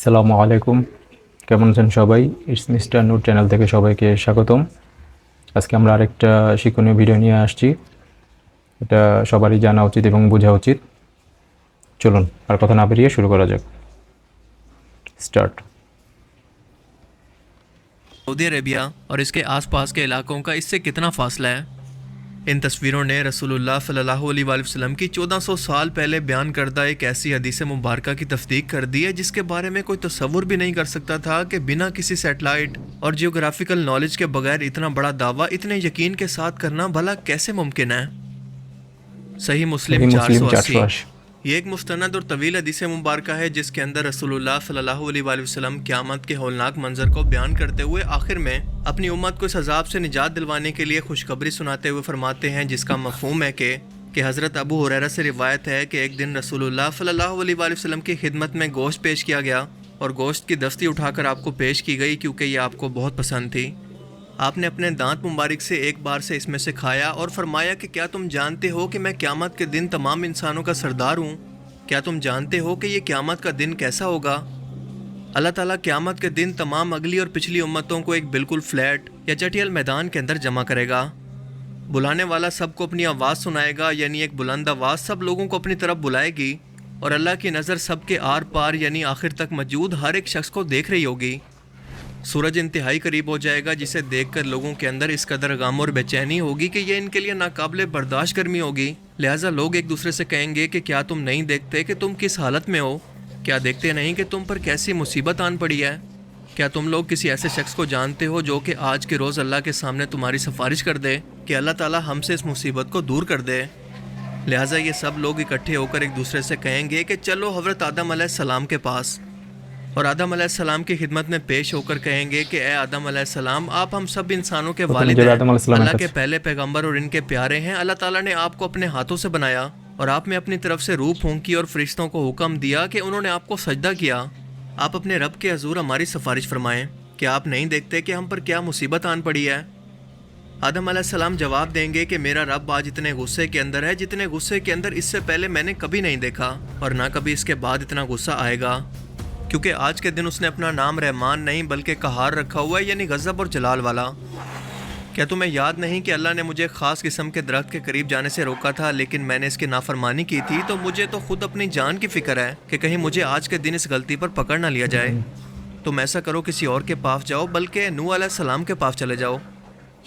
আসসালামু আলাইকুম, কেমন আছেন সবাই? ইটস মিস্টার নূর চ্যানেল থেকে সবাইকে স্বাগতম। আজকে আমরা আরেকটা শিক্ষণীয় ভিডিও নিয়ে আসছি। এটা সবারই জানা উচিত এবং বোঝা উচিত। চলুন আর কথা না বেরিয়ে শুরু করা যাক। স্টার্ট। सऊदी अरेबिया और इसके आसपास के इलाकों का इससे कितना फासला है। इन तस्वीरों ने रसूलुल्लाह सल्लल्लाहु अलैहि वसल्लम की 1400 साल पहले बयान करदा एक ऐसी हदीस मुबारक की तस्दीक कर दी है जिसके बारे में कोई तसव्वुर भी नहीं कर सकता था कि बिना किसी सैटेलाइट और जियोग्राफिकल नॉलेज के बगैर इतना बड़ा दावा इतने यकीन के साथ करना भला कैसे मुमकिन है। सही मुस्लिम 480 480। ये एक मुस्तनद और तवील हदीस मुबारक है जिसके अंदर रसूलुल्लाह सल्लल्लाहु अलैहि वसल्लम क़यामत के हौलनाक मंजर को बयान करते हुए आखिर में अपनी उम्मत को इस अजाब से निजात दिलवाने के लिए खुशखबरी सुनाते हुए फरमाते हैं, जिसका मफहूम है कि हज़रत अबू हुरैरा से रिवायत है कि एक दिन रसूलुल्लाह सल्लल्लाहु अलैहि वसल्लम की खिदमत में गोश्त पेश किया गया और गोश्त की दस्ती उठाकर आपको पेश की गई क्योंकि ये आपको बहुत पसंद थी। आपने अपने दांत मुबारक से एक बार से इसमें से खाया और फरमाया कि क्या तुम जानते हो कि मैं क़यामत के दिन तमाम इंसानों का सरदार हूँ। क्या तुम जानते हो कि ये क़यामत का दिन कैसा होगा। अल्लाह ताला क़यामत के दिन तमाम अगली और पिछली उम्मतों को एक बिल्कुल फ्लैट या चटियल मैदान के अंदर जमा करेगा। बुलाने वाला सबको अपनी आवाज़ सुनाएगा, यानी एक बुलंद आवाज़ सब लोगों को अपनी तरफ बुलाएगी और अल्लाह की नज़र सबके आर पार यानी आखिर तक मौजूद हर एक शख्स को देख रही होगी। सूरज इंतहाई करीब हो जाएगा जिसे देखकर लोगों के अंदर इस कदर गम और बेचैनी होगी कि यह इनके लिए नाकाबिले बर्दाश्त गर्मी होगी। लिहाजा लोग एक दूसरे से कहेंगे कि क्या तुम नहीं देखते कि तुम किस हालत में हो, क्या देखते नहीं कि तुम पर कैसी मुसीबत आन पड़ी है। क्या तुम लोग किसी ऐसे शख्स को जानते हो जो कि आज के रोज़ अल्लाह के सामने तुम्हारी सिफारिश कर दे कि अल्लाह ताला हमसे इस मुसीबत को दूर कर दे। लिहाजा ये सब लोग इकट्ठे होकर एक दूसरे से कहेंगे कि चलो हज़रत आदम अलैहिस्सलाम के पास, और आदम अलैहिस्सलाम की खिदमत में पेश होकर कहेंगे कि ए आदम अलैहिस्सलाम, आप हम सब इंसानों के वालिद हैं, अल्लाह के पहले पैगंबर और इनके प्यारे हैं। अल्लाह ताला ने आपको अपने हाथों से बनाया और आप में अपनी तरफ से रूह फूंकी और फरिश्तों को हुक्म दिया कि उन्होंने आपको सजदा किया। आप अपने रब के हजूर हमारी सिफारिश फरमाएं कि आप नहीं देखते कि हम पर क्या मुसीबत आन पड़ी है। आदम अलैहिस्सलाम जवाब देंगे कि मेरा रब आज इतने गुस्से के अंदर है जितने गुस्से के अंदर इससे पहले मैंने कभी नहीं देखा और ना कभी इसके बाद इतना गुस्सा आएगा, क्योंकि आज के दिन उसने अपना नाम रहमान नहीं बल्कि कहार रखा हुआ है, यानी गज़ब और जलाल वाला। क्या तुम्हें याद नहीं कि अल्लाह ने मुझे ख़ास किस्म के दरख्त के करीब जाने से रोका था, लेकिन मैंने इसकी नाफरमानी की थी, तो मुझे तो खुद अपनी जान की फ़िक्र है कि कहीं मुझे आज के दिन इस गलती पर पकड़ ना लिया जाए। तुम ऐसा करो, किसी और के पास जाओ, बल्कि नूह अलैहिस्सलाम के पास चले जाओ।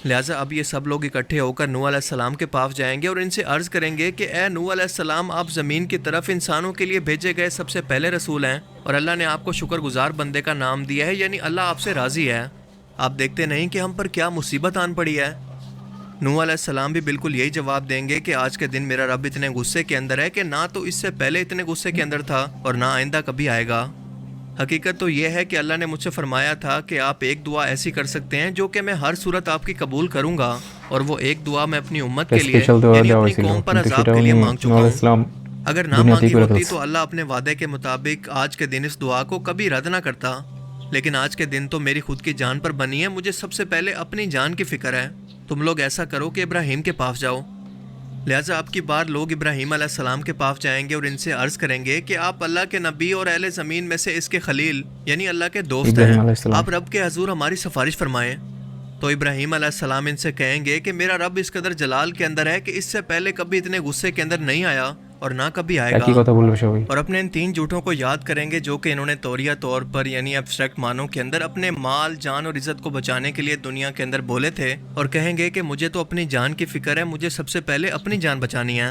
लिहाजा अब ये सब लोग इकट्ठे होकर नूह अलैहिस्सलाम के पास जाएंगे और इनसे अर्ज़ करेंगे कि ए नूह अलैहिस्सलाम, आप ज़मीन की तरफ इंसानों के लिए भेजे गए सबसे पहले रसूल हैं और अल्लाह ने आपको शुक्रगुजार बंदे का नाम दिया है, यानी अल्लाह आपसे राज़ी है। आप देखते नहीं कि हम पर क्या मुसीबत आन पड़ी है। नूह अलैहिस्सलाम भी बिल्कुल यही जवाब देंगे कि आज के दिन मेरा रब इतने गुस्से के अंदर है कि ना तो इससे पहले इतने गुस्से के अंदर था और ना आइंदा कभी आएगा। हकीकत तो यह है कि अल्लाह ने मुझसे फरमाया था कि आप एक दुआ ऐसी कर सकते हैं जो कि मैं हर सूरत आपकी कबूल करूंगा, और वो एक दुआ मैं अपनी उम्मत के लिए यानी अपनी कौम पर अजाब के लिए मांग चुका हूँ। अगर ना मांगी होती तो अल्लाह अपने वादे के मुताबिक आज के दिन इस दुआ को कभी रद्द ना करता, लेकिन आज के दिन तो मेरी खुद की जान पर बनी है, मुझे सबसे पहले अपनी जान की फिक्र है। तुम लोग ऐसा करो कि इब्राहीम के पास जाओ। लिहाजा अब की बार लोग इब्राहीम अलैहिस्सलाम के पास जाएंगे और इनसे अर्ज़ करेंगे कि आप अल्लाह के नबी और अहले ज़मीन में से इसके खलील यानी अल्लाह के दोस्त हैं, आप रब के हजूर हमारी सिफारिश फरमाएं। तो इब्राहीम अलैहिस्सलाम इनसे कहेंगे कि मेरा रब इस कदर जलाल के अंदर है कि इससे पहले कभी इतने गुस्से के अंदर नहीं आया और ना कभी आएगा। और अपने इन 3 झूठों को याद करेंगे जो कि इन्होंने तौरिया तौर पर यानी एब्स्ट्रैक्ट मानों के अंदर अपने माल, जान और इज़्ज़त को बचाने के लिए दुनिया के अंदर बोले थे, और कहेंगे कि मुझे तो अपनी जान की फिक्र है, मुझे सबसे पहले अपनी जान बचानी है।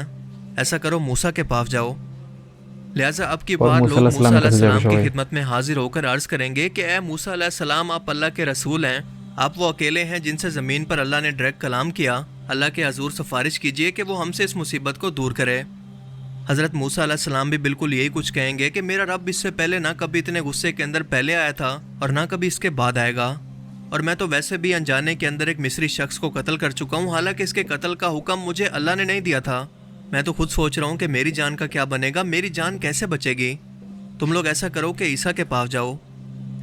ऐसा करो, मूसा के पास जाओ। लिहाजा अब की बार लोग मूसा अलैहिस्सलाम की खिदमत में हाजिर होकर अर्ज़ करेंगे कि ए मूसा अलैहिस्सलाम, आप अल्लाह के रसूल हैं, आप वो अकेले हैं जिनसे ज़मीन पर अल्लाह ने डायरेक्ट कलाम किया। अल्लाह के हजूर सिफारिश कीजिए कि वो हमसे इस मुसीबत को दूर करे। हज़रत मूसा अलैहिस्सलाम भी बिल्कुल यही कुछ कहेंगे कि मेरा रब इससे पहले ना कभी इतने गुस्से के अंदर पहले आया था और ना कभी इसके बाद आएगा, और मैं तो वैसे भी अनजाने के अंदर एक मिस्री शख्स को कत्ल कर चुका हूँ, हालांकि इसके कत्ल का हुक्म मुझे अल्लाह ने नहीं दिया था। मैं तो खुद सोच रहा हूँ कि मेरी जान का क्या बनेगा, मेरी जान कैसे बचेगी। तुम लोग ऐसा करो कि ईसा के पास जाओ।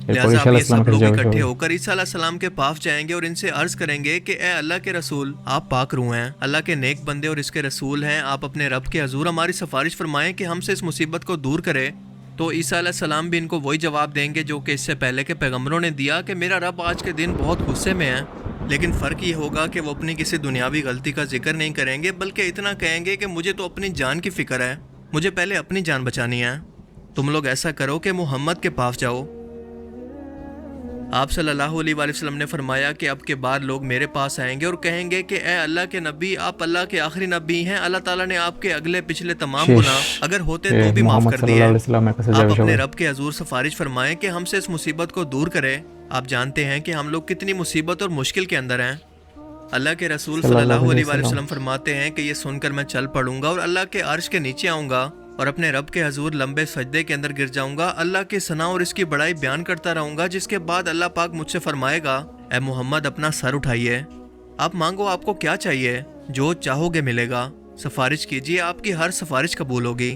लिहाजा अब ये सब लोग इकट्ठे होकर ईसा अलैहिस्सलाम के पास जाएंगे और इनसे अर्ज करेंगे कि ए अल्लाह के रसूल, आप पाक रूह हैं, अल्लाह के नेक बंदे और इसके रसूल हैं, आप अपने रब के हजूर हमारी सिफारिश फरमाएं कि हमसे इस मुसीबत को दूर करे। तो ईसा अलैहिस्सलाम भी इनको वही जवाब देंगे जो कि इससे पहले के पैगंबरों ने दिया कि मेरा रब आज के दिन बहुत गुस्से में है। लेकिन फ़र्क ये होगा कि वो अपनी किसी दुनियावी गलती का जिक्र नहीं करेंगे, बल्कि इतना कहेंगे कि मुझे तो अपनी जान की फ़िक्र है, मुझे पहले अपनी जान बचानी है। तुम लोग ऐसा करो कि मोहम्मद के पास जाओ। आप सल्लल्लाहु अलैहि वसल्लम ने फरमाया कि अब के बाद लोग मेरे पास आएंगे और कहेंगे कि ए अल्लाह के नबी, आप अल्लाह के आखिरी नबी हैं, अल्लाह ताला ने आपके अगले पिछले तमाम गुनाह अगर होते तो भी माफ़ कर दिए। आप अपने रब के हजूर सिफारिश फरमाएं कि हमसे इस मुसीबत को दूर करें। आप जानते हैं कि हम लोग कितनी मुसीबत और मुश्किल के अंदर हैं। अल्लाह के रसूल सल्लल्लाहु अलैहि वसल्लम फरमाते हैं कि ये सुनकर मैं चल पड़ूंगा और अल्लाह के अर्श के नीचे आऊँगा और अपने रब के हजूर लंबे सजदे के अंदर गिर जाऊंगा, अल्लाह की सना और इसकी बड़ाई बयान करता रहूंगा, जिसके बाद अल्लाह पाक मुझसे फरमाएगा, ए मोहम्मद अपना सर उठाइए, आप मांगो आपको क्या चाहिए, जो चाहोगे मिलेगा, सिफारिश कीजिए आपकी हर सिफारिश कबूल होगी।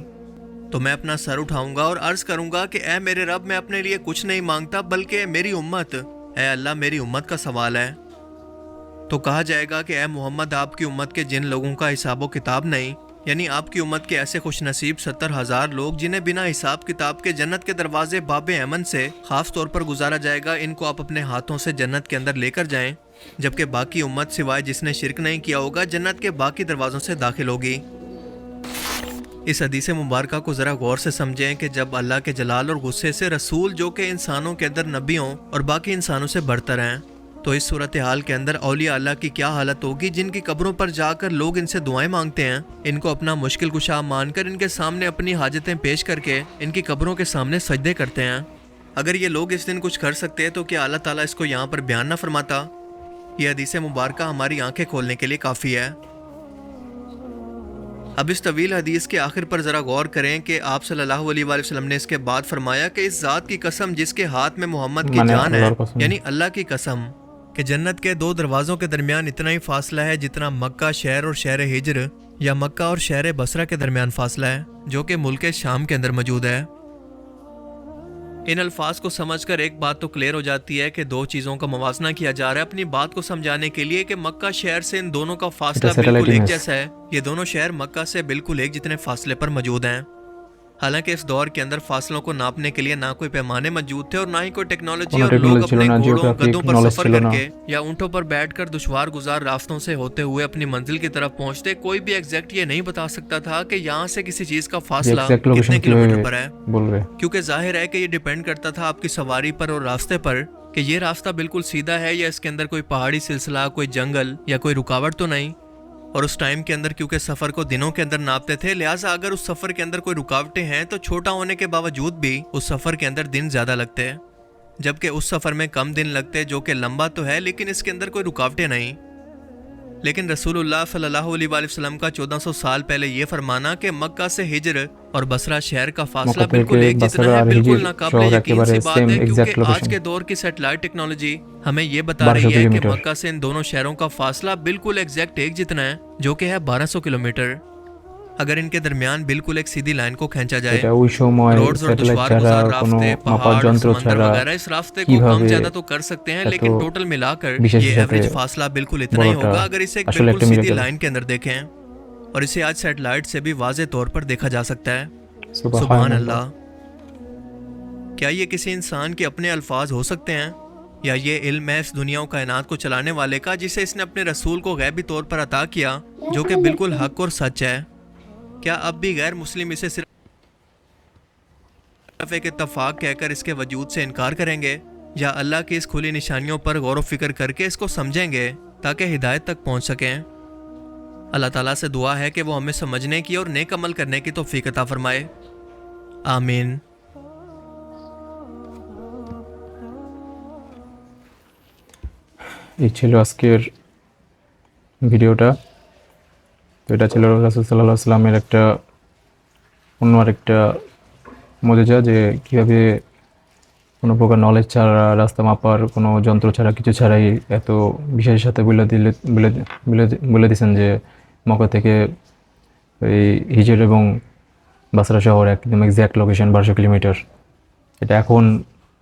तो मैं अपना सर उठाऊंगा और अर्ज करूंगा कि ए मेरे रब, मैं अपने लिए कुछ नहीं मांगता बल्कि मेरी उम्मत, ए अल्लाह मेरी उम्मत का सवाल है। तो कहा जाएगा कि ए मोहम्मद, आपकी उम्मत के जिन लोगों का हिसाब किताब नहीं, यानी आपकी उम्मत के ऐसे खुशनसीब 70,000 लोग जिन्हें बिना हिसाब किताब के जन्नत के दरवाजे बाबे अमन से खास तौर पर गुजारा जाएगा, इनको आप अपने हाथों से जन्नत के अंदर लेकर जाएं, जबकि बाकी उम्मत सिवाय जिसने शिरक नहीं किया होगा जन्नत के बाकी दरवाजों से दाखिल होगी। इस हदीस मुबारक को ज़रा गौर से समझें कि जब अल्लाह के जलाल और गुस्से से रसूल जो कि इंसानों के अंदर नबियों और बाकी इंसानों से बढ़तर हैं, तो इस सूरत हाल के अंदर औलिया अल्लाह की क्या हालत होगी, जिनकी कब्रों पर जाकर लोग इनसे दुआएं मांगते हैं, इनको अपना मुश्किल कुशा मानकर इनके सामने अपनी हाजतें पेश करके इनकी कब्रों के सामने सजदे करते हैं। अगर ये लोग इस दिन कुछ कर सकते हैं तो क्या अल्लाह ताला इसको यहाँ पर बयान ना फरमाता? यह हदीस मुबारक हमारी आंखें खोलने के लिए काफ़ी है। अब इस तवील हदीस के आखिर पर ज़रा गौर करें कि आप सल्लल्लाहु अलैहि वसल्लम ने इसके बाद फरमाया कि इस ज़ात की कसम जिसके हाथ में मोहम्मद की जान है, यानी अल्लाह की कसम, कि जन्नत के दो दरवाज़ों के दरमियान इतना ही फासला है जितना मक्का शहर और शहर हिजर या मक्का और शहर बसरा के दरमियान फासला है, जो कि मुल्क शाम के अंदर मौजूद है। इन अल्फाज को समझकर एक बात तो क्लियर हो जाती है कि दो चीज़ों का मवाजना किया जा रहा है अपनी बात को समझाने के लिए कि मक्का शहर से इन दोनों का फासला बिल्कुल एक जैसा है। ये दोनों शहर मक्का से बिल्कुल एक जितने फासले पर मौजूद हैं। हालांकि इस दौर के अंदर फासलों को नापने के लिए ना कोई पैमाने मौजूद थे और ना ही कोई टेक्नोलॉजी, और लोग अपने घोड़ों गधों पर सफर करके या ऊंटों पर बैठकर दुश्वार गुजार रास्तों से होते हुए अपनी मंजिल की तरफ पहुंचते। कोई भी एग्जैक्ट ये नहीं बता सकता था कि यहाँ से किसी चीज का फासला कितने किलोमीटर पर है, क्योंकि जाहिर है कि ये डिपेंड करता था आपकी सवारी पर और रास्ते पर कि ये रास्ता बिल्कुल सीधा है या इसके अंदर कोई पहाड़ी सिलसिला, कोई जंगल या कोई रुकावट तो नहीं। और उस टाइम के अंदर क्योंकि सफ़र को दिनों के अंदर नापते थे, लिहाजा अगर उस सफ़र के अंदर कोई रुकावटें हैं तो छोटा होने के बावजूद भी उस सफ़र के अंदर दिन ज़्यादा लगते हैं, जबकि उस सफ़र में कम दिन लगते जो कि लंबा तो है लेकिन इसके अंदर कोई रुकावटें नहीं। लेकिन रसूलुल्लाह सल्लल्लाहु अलैहि वसल्लम का 1400 साल पहले ये फरमाना कि मक्का से हिजर और बसरा शहर का फासला बिल्कुल एक जितना है, बिल्कुल नाकाबिले यकीन सी बात है, क्योंकि आज के दौर की सैटेलाइट टेक्नोलॉजी हमें ये बता रही है कि मक्का से इन दोनों शहरों का फासला बिल्कुल एग्जैक्ट एक जितना है, जो कि है 1200 किलोमीटर। अगर इनके दरमियान बिल्कुल एक सीधी लाइन को खींचा जाए, रोड्स और दुश्वार गुजार रास्ते, पहाड़, समंदर वगैरह, इस रास्ते को कम ज्यादा तो कर सकते हैं, लेकिन टोटल मिलाकर ये एवरेज फासला बिल्कुल इतना ही होगा अगर इसे एक बिल्कुल सीधी लाइन के अंदर देखें। और इसे आज सैटेलाइट से भी वाज़े तौर पर देखा जा सकता है। सुभान अल्लाह। क्या ये किसी इंसान के अपने अल्फाज हो सकते हैं, या ये इल्म है इस दुनिया और कायनात को चलाने वाले का, जिसे इसने अपने रसूल को गैबी तौर पर अता किया, जो कि बिल्कुल हक और सच है? क्या अब भी गैर मुस्लिम इसे सिर्फ एक इत्तफाक कहकर इसके वजूद से इनकार करेंगे, या अल्लाह की इस खुली निशानियों पर गौर व फिक्र करके इसको समझेंगे ताकि हिदायत तक पहुंच सकें? अल्लाह ताला से दुआ है कि वो हमें समझने की और नेक अमल करने की तौफीक अता फरमाए। आमीन। এই ছিল আজকের ভিডিওটা। তো এটা ছিল রাসূল সাল্লাল্লাহু আলাইহি ওয়াসাল্লামের একটা অন্য আরেকটা মুজিজা, যে কীভাবে কোনো প্রকার নলেজ ছাড়া, রাস্তা মাপার কোনো যন্ত্র ছাড়া, কিছু ছাড়াই এত বিশেষের সাথে বলে দিয়েছেন যে মক্কা থেকে এই হিজর এবং বাসরা শহর একদম এক্স্যাক্ট লোকেশন 1200 কিলোমিটার। এটা এখন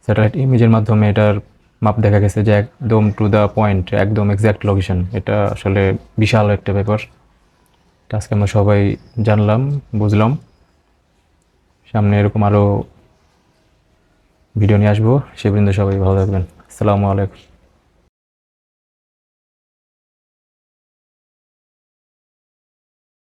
স্যাটেলাইট ইমেজের মাধ্যমে এটার মাপ দেখা গেছে যে একদম টু দ্য পয়েন্ট, একদম এক্স্যাক্ট লোকেশন। এটা আসলে বিশাল একটা ব্যাপার। আজকে আমরা সবাই জানলাম, বুঝলাম। সামনে এরকম আরও ভিডিও নিয়ে আসবো। সে পর্যন্ত সবাই ভালো থাকবেন। আসসালামু আলাইকুম।